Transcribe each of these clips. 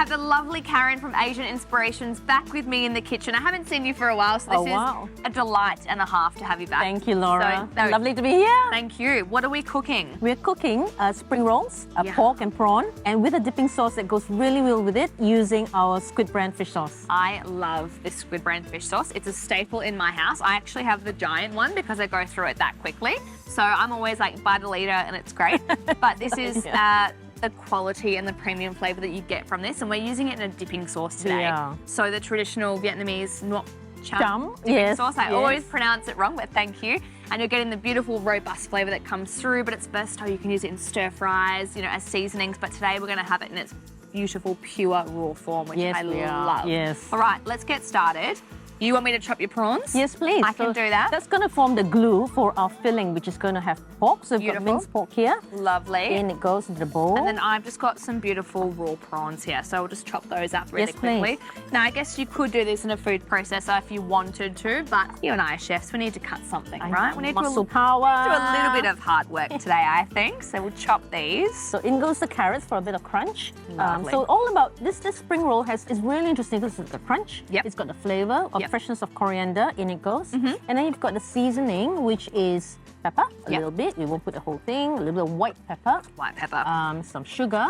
have the lovely Karen from Asian Inspirations back with me in the kitchen. I haven't seen you for a while, so this is a delight and a half to have you back. Thank you, Laura. So, lovely to be here. Thank you. What are we cooking? We're cooking spring rolls, pork and prawn, and with a dipping sauce that goes really well with it using our squid brand fish sauce. I love this squid brand fish sauce. It's a staple in my house. I actually have the giant one because I go through it that quickly. So I'm always like, buy the liter and it's great. But this is the quality and the premium flavour that you get from this. And we're using it in a dipping sauce today. Yeah. So the traditional Vietnamese nuoc cham dipping sauce. I always pronounce it wrong, but thank you. And you're getting the beautiful robust flavour that comes through, but it's versatile. You can use it in stir fries, you know, as seasonings. But today we're going to have it in its beautiful, pure, raw form, which I love. Yes. All right, let's get started. You want me to chop your prawns? Yes, please. I can do that. That's going to form the glue for our filling, which is going to have pork. So we've got minced pork here. Lovely. In it goes into the bowl. And then I've just got some beautiful raw prawns here, so I'll just chop those up really quickly. Now, I guess you could do this in a food processor if you wanted to, but you and I are chefs. We need to cut something, right? We need muscle power. do a little bit of hard work today, I think. So we'll chop these. So in goes the carrots for a bit of crunch. Lovely. So all about this spring roll is really interesting because it's the crunch. Yep. It's got the flavour of freshness of coriander. In it goes. And then you've got the seasoning, which is pepper, a little bit. We won't put the whole thing. A little bit of white pepper. White pepper. Some sugar.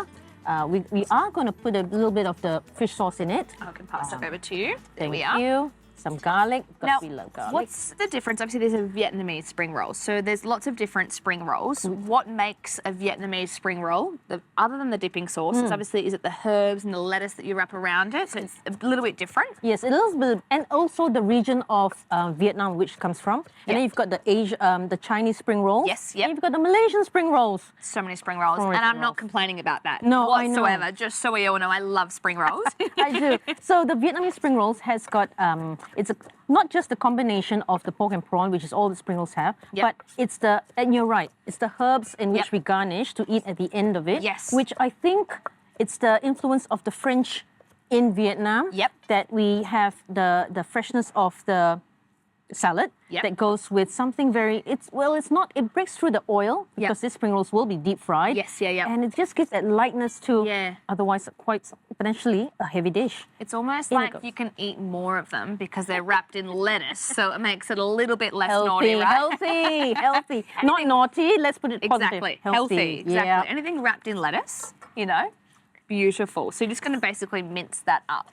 We are going to put a little bit of the fish sauce in it. I can pass it over to you. There Thank we are. you. Some garlic. Now, we love garlic. what's the difference? Obviously, there's a Vietnamese spring roll. So there's lots of different spring rolls. What makes a Vietnamese spring roll, other than the dipping sauce, is obviously, is it the herbs and the lettuce that you wrap around it? So it's a little bit different. Yes, a little bit, and also the region of Vietnam which comes from. And then you've got the Chinese spring rolls. Yes, And you've got the Malaysian spring rolls. So many spring rolls. And I'm not complaining about that whatsoever. I know. Just so we all know, I love spring rolls. I do. So the Vietnamese spring rolls has got, not just the combination of the pork and prawn, which is all the spring rolls have, but it's and you're right, it's the herbs in which we garnish to eat at the end of it. Yes. Which I think it's the influence of the French in Vietnam. That we have the freshness of the salad that goes with something it breaks through the oil because these spring rolls will be deep fried. And it just gives that lightness to otherwise quite potentially a heavy dish. It's almost like you can eat more of them because they're wrapped in lettuce, so it makes it a little bit less naughty, right? Healthy. Not naughty, let's put it positive. Exactly. Healthy. Exactly. Anything wrapped in lettuce, you know, beautiful. So you're just going to basically mince that up.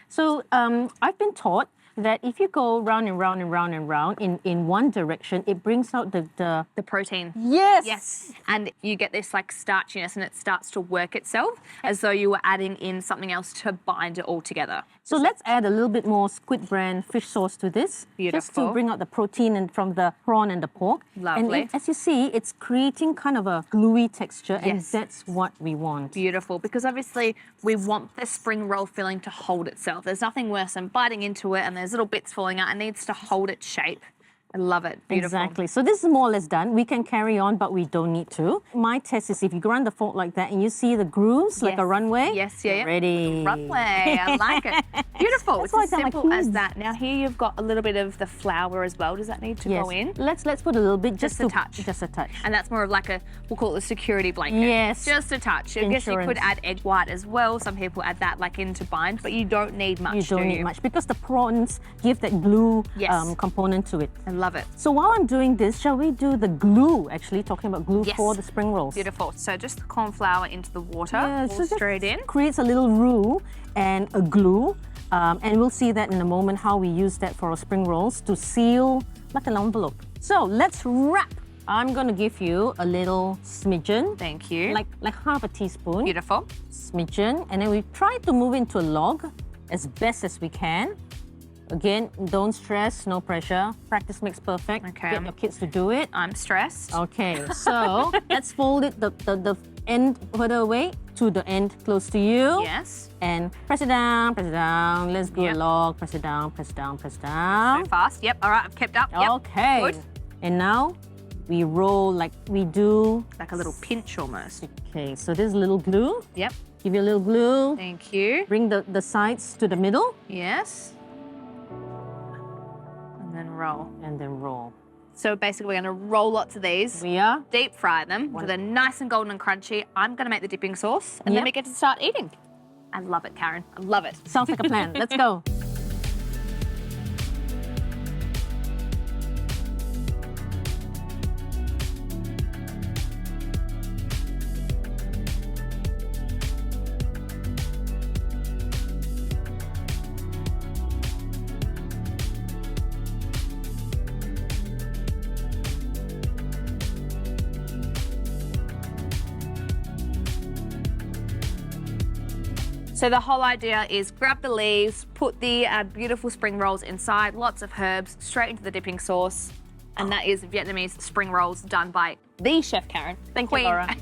So I've been taught that if you go round and round and round and round in one direction, it brings out the protein. Yes. And you get this like starchiness and it starts to work itself as though you were adding in something else to bind it all together. So let's add a little bit more squid brand fish sauce to this. Beautiful. Just to bring out the protein from the prawn and the pork. Lovely. And as you see, it's creating kind of a gluey texture and that's what we want. Beautiful, because obviously we want the spring roll filling to hold itself. There's nothing worse than biting into it and there's little bits falling out. It needs to hold its shape. I love it. Beautiful. Exactly. So this is more or less done. We can carry on, but we don't need to. My test is if you run the fork like that and you see the grooves like a runway, ready. Runway. I like it. Beautiful. That's it's as simple as that. Now here you've got a little bit of the flour as well. Does that need to go in? Let's put a little bit, just a touch. Just a touch. And that's more of like we'll call it a security blanket. Yes. Just a touch. I guess you could add egg white as well. Some people add that like in to bind, but you don't need much. You don't need much because the prawns give that glue component to it. I love it. So while I'm doing this, shall we do the glue, actually, talking about glue for the spring rolls? Beautiful. So just the corn flour into the water, so straight in. Creates a little roux and a glue. And we'll see that in a moment, how we use that for our spring rolls to seal like an envelope. So let's wrap. I'm going to give you a little smidgen. Thank you. Like half a teaspoon. Beautiful. Smidgen. And then we try to move into a log as best as we can. Again, don't stress, no pressure. Practice makes perfect. Okay. Get your kids to do it. I'm stressed. Okay, so let's fold it the end further away to the end close to you. Yes. And press it down, press it down. Let's go along. Press it down, press it down, press it down. So fast. Yep. All right, I've kept up. Yep. Okay. Good. And now we roll like we do. Like a little pinch almost. Okay, so this is a little glue. Yep. Give you a little glue. Thank you. Bring the sides to the middle. Yes. And then roll. And then roll. So basically we're going to roll lots of these. We are. Deep fry them so they're nice and golden and crunchy. I'm going to make the dipping sauce and then we get to start eating. I love it, Karen. I love it. Sounds like a plan. Let's go. So the whole idea is grab the leaves, put the beautiful spring rolls inside, lots of herbs, straight into the dipping sauce. And that is Vietnamese spring rolls done by the chef Karen. Thank you, Laura.